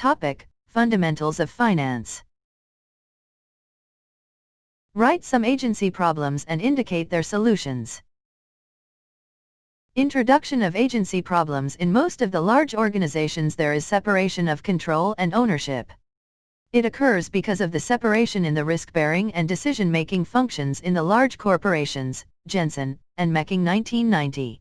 Topic: Fundamentals of Finance. Write some agency problems and indicate their solutions. Introduction of agency problems. In most of the large organizations there is separation of control and ownership. It occurs because of the separation in the risk-bearing and decision-making functions in the large corporations, Jensen and Mecking 1990.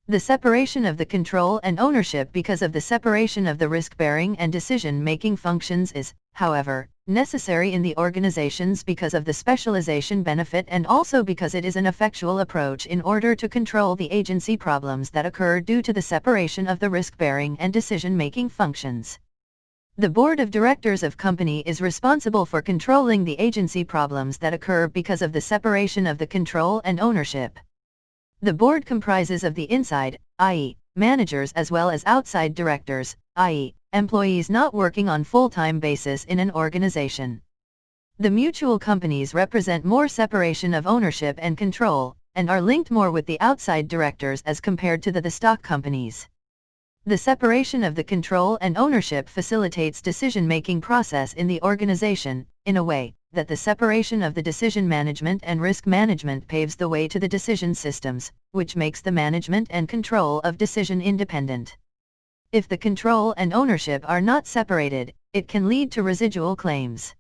The separation of the control and ownership because of the separation of the risk-bearing and decision-making functions is, however, necessary in the organizations because of the specialization benefit and also because it is an effectual approach in order to control the agency problems that occur due to the separation of the risk-bearing and decision-making functions. The board of directors of company is responsible for controlling the agency problems that occur because of the separation of the control and ownership. The board comprises of the inside, i.e., managers, as well as outside directors, i.e., employees not working on full-time basis in an organization. The mutual companies represent more separation of ownership and control, and are linked more with the outside directors as compared to the stock companies. The separation of the control and ownership facilitates decision-making process in the organization, in a way that the separation of the decision management and risk management paves the way to the decision systems, which makes the management and control of decision independent. If the control and ownership are not separated, it can lead to residual claims,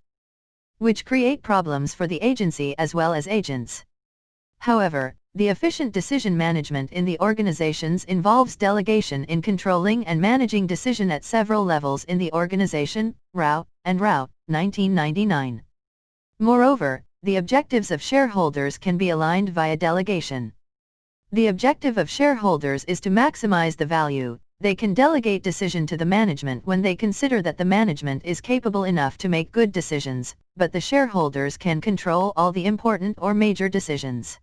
which create problems for the agency as well as agents. However, the efficient decision management in the organizations involves delegation in controlling and managing decision at several levels in the organization, Rao and Rao, 1999. Moreover, the objectives of shareholders can be aligned via delegation. The objective of shareholders is to maximize the value. They can delegate decision to the management when they consider that the management is capable enough to make good decisions, but the shareholders can control all the important or major decisions.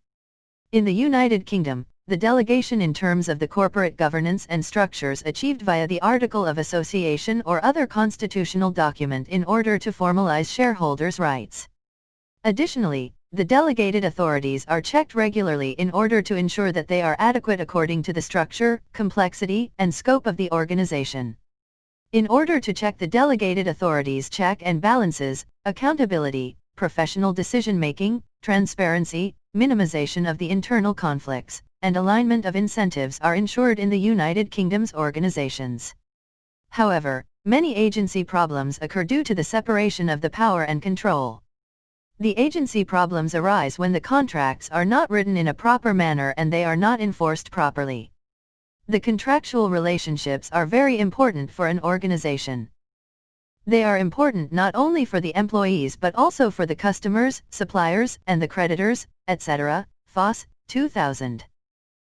In the United Kingdom, the delegation in terms of the corporate governance and structures achieved via the Article of Association or other constitutional document in order to formalize shareholders' rights. Additionally, the delegated authorities are checked regularly in order to ensure that they are adequate according to the structure, complexity, and scope of the organization. In order to check the delegated authorities' check and balances, accountability, professional decision-making, transparency, minimization of the internal conflicts, and alignment of incentives are ensured in the United Kingdom's organizations. However, many agency problems occur due to the separation of the power and control. The agency problems arise when the contracts are not written in a proper manner and they are not enforced properly. The contractual relationships are very important for an organization. They are important not only for the employees but also for the customers, suppliers, and the creditors, etc. Foss, 2000.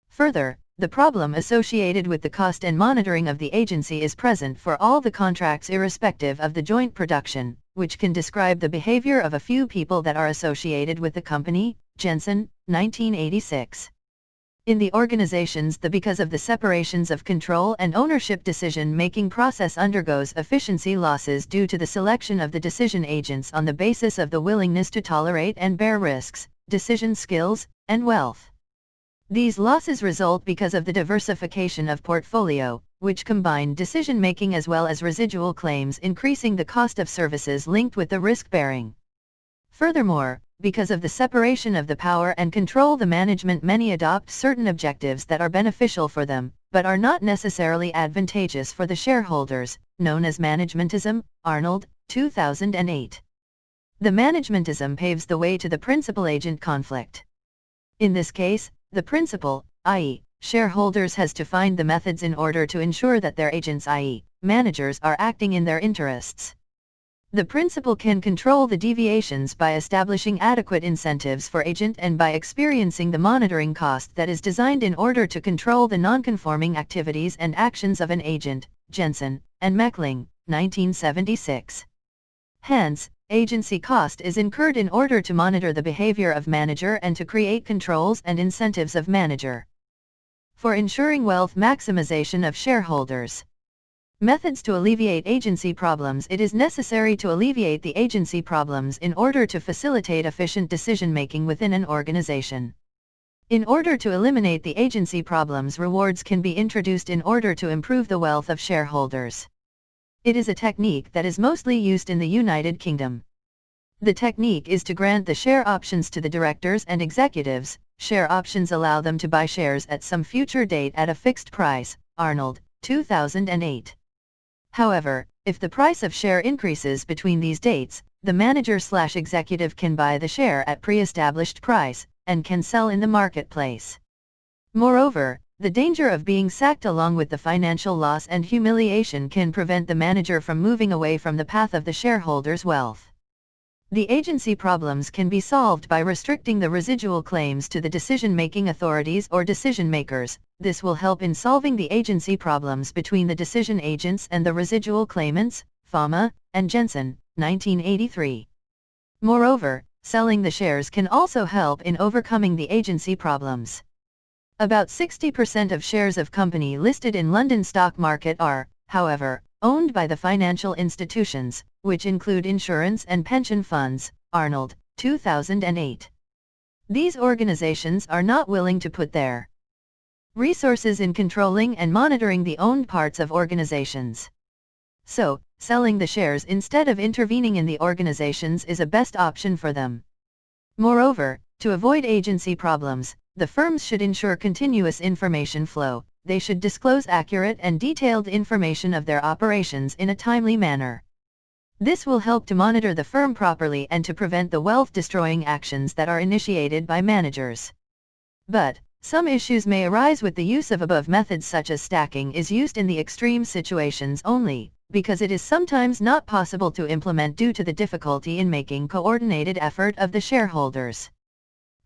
Further, the problem associated with the cost and monitoring of the agency is present for all the contracts irrespective of the joint production, which can describe the behavior of a few people that are associated with the company, Jensen, 1986. In the organizations, because of the separations of control and ownership, decision-making process undergoes efficiency losses due to the selection of the decision agents on the basis of the willingness to tolerate and bear risks, decision skills, and wealth. These losses result because of the diversification of portfolio, which combine decision-making as well as residual claims, increasing the cost of services linked with the risk-bearing. Furthermore, because of the separation of the power and control, the management many adopt certain objectives that are beneficial for them, but are not necessarily advantageous for the shareholders, known as managementism, Arnold, 2008. The managementism paves the way to the principal-agent conflict. In this case, the principal, i.e., shareholders, has to find the methods in order to ensure that their agents, i.e., managers, are acting in their interests. The principal can control the deviations by establishing adequate incentives for agent and by experiencing the monitoring cost that is designed in order to control the non-conforming activities and actions of an agent, Jensen and Mecking, 1976. Hence, agency cost is incurred in order to monitor the behavior of manager and to create controls and incentives of manager. For ensuring wealth maximization of shareholders. Methods to alleviate agency problems. It is necessary to alleviate the agency problems in order to facilitate efficient decision-making within an organization. In order to eliminate the agency problems, rewards can be introduced in order to improve the wealth of shareholders. It is a technique that is mostly used in the United Kingdom. The technique is to grant the share options to the directors and executives. Share options allow them to buy shares at some future date at a fixed price. Arnold, 2008. However, if the price of share increases between these dates, the manager/executive can buy the share at pre-established price, and can sell in the marketplace. Moreover, the danger of being sacked along with the financial loss and humiliation can prevent the manager from moving away from the path of the shareholders' wealth. The agency problems can be solved by restricting the residual claims to the decision-making authorities or decision-makers. This will help in solving the agency problems between the decision agents and the residual claimants. Fama and Jensen, 1983. Moreover, selling the shares can also help in overcoming the agency problems. About 60% of shares of company listed in London stock market are, however, owned by the financial institutions, which include insurance and pension funds. Arnold, 2008. These organizations are not willing to put their resources in controlling and monitoring the owned parts of organizations. So, selling the shares instead of intervening in the organizations is a best option for them. Moreover, to avoid agency problems, the firms should ensure continuous information flow. They should disclose accurate and detailed information of their operations in a timely manner. This will help to monitor the firm properly and to prevent the wealth-destroying actions that are initiated by managers. But, some issues may arise with the use of above methods, such as stacking is used in the extreme situations only, because it is sometimes not possible to implement due to the difficulty in making coordinated effort of the shareholders.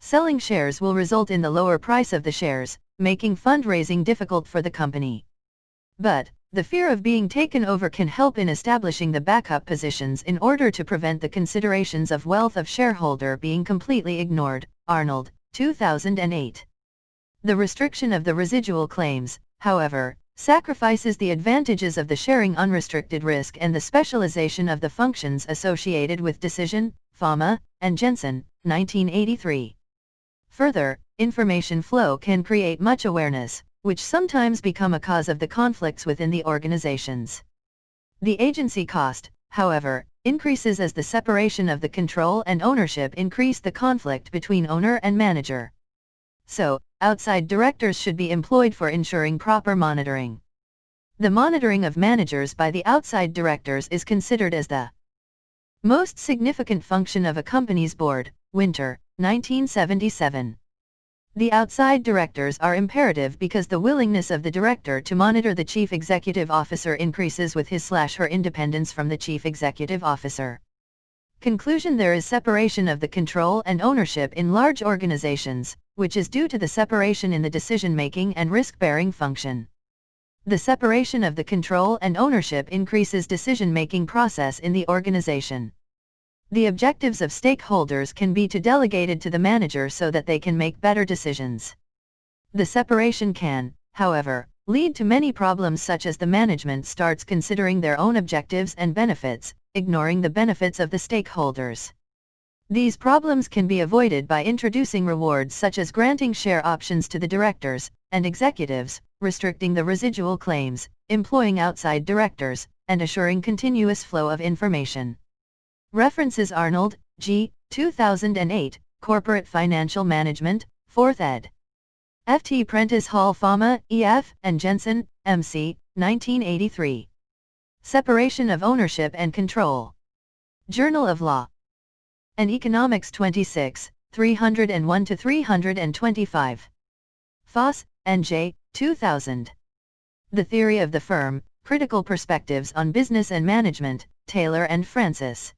Selling shares will result in the lower price of the shares, making fundraising difficult for the company. But, the fear of being taken over can help in establishing the backup positions in order to prevent the considerations of wealth of shareholder being completely ignored. Arnold, 2008. The restriction of the residual claims, however, sacrifices the advantages of the sharing unrestricted risk and the specialization of the functions associated with decision. Fama and Jensen, 1983. Further, information flow can create much awareness, which sometimes become a cause of the conflicts within the organizations. The agency cost, however, increases as the separation of the control and ownership increase the conflict between owner and manager. So, outside directors should be employed for ensuring proper monitoring. The monitoring of managers by the outside directors is considered as the most significant function of a company's board. Winter, 1977. The outside directors are imperative because the willingness of the director to monitor the chief executive officer increases with his/her independence from the chief executive officer. Conclusion: there is separation of the control and ownership in large organizations, which is due to the separation in the decision-making and risk-bearing function. The separation of the control and ownership increases decision-making process in the organization. The objectives of stakeholders can be delegated to the manager so that they can make better decisions. The separation can, however, lead to many problems, such as the management starts considering their own objectives and benefits, ignoring the benefits of the stakeholders. These problems can be avoided by introducing rewards such as granting share options to the directors and executives, restricting the residual claims, employing outside directors, and assuring continuous flow of information. References: Arnold, G., 2008, Corporate Financial Management, 4th ed. F.T. Prentice Hall. Fama, E.F., and Jensen, M.C., 1983. Separation of Ownership and Control. Journal of Law and Economics, 26, 301-325. Foss, N.J., 2000. The Theory of the Firm, Critical Perspectives on Business and Management, Taylor and Francis.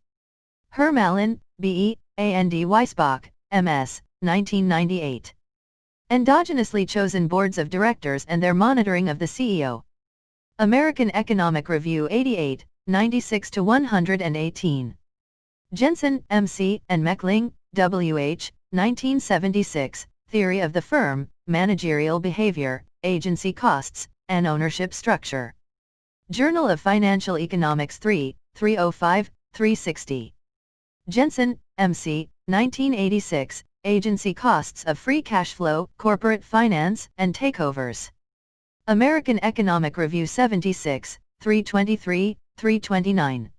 Hermalin, B.E., A.N.D. Weisbach, M.S., 1998. Endogenously Chosen Boards of Directors and Their Monitoring of the CEO. American Economic Review 88, 96-118. Jensen, M.C., and Mecking, W.H., 1976, Theory of the Firm, Managerial Behavior, Agency Costs, and Ownership Structure. Journal of Financial Economics 3, 305-360. Jensen, M.C., 1986, Agency Costs of Free Cash Flow, Corporate Finance, and Takeovers. American Economic Review 76, 323, 329.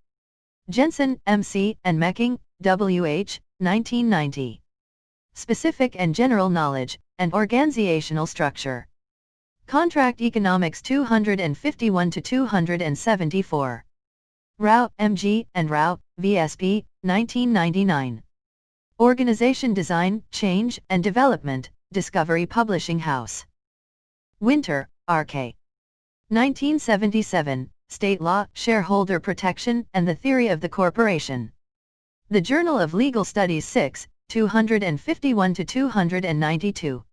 Jensen, M.C., and Mecking, W.H., 1990. Specific and General Knowledge, and Organizational Structure. Contract Economics 251-274. Rao, M.G., and Rao, V.S.P., 1999. Organization Design, Change, and Development, Discovery Publishing House. Winter, R.K. 1977, State Law, Shareholder Protection, and the Theory of the Corporation. The Journal of Legal Studies 6, 251-292.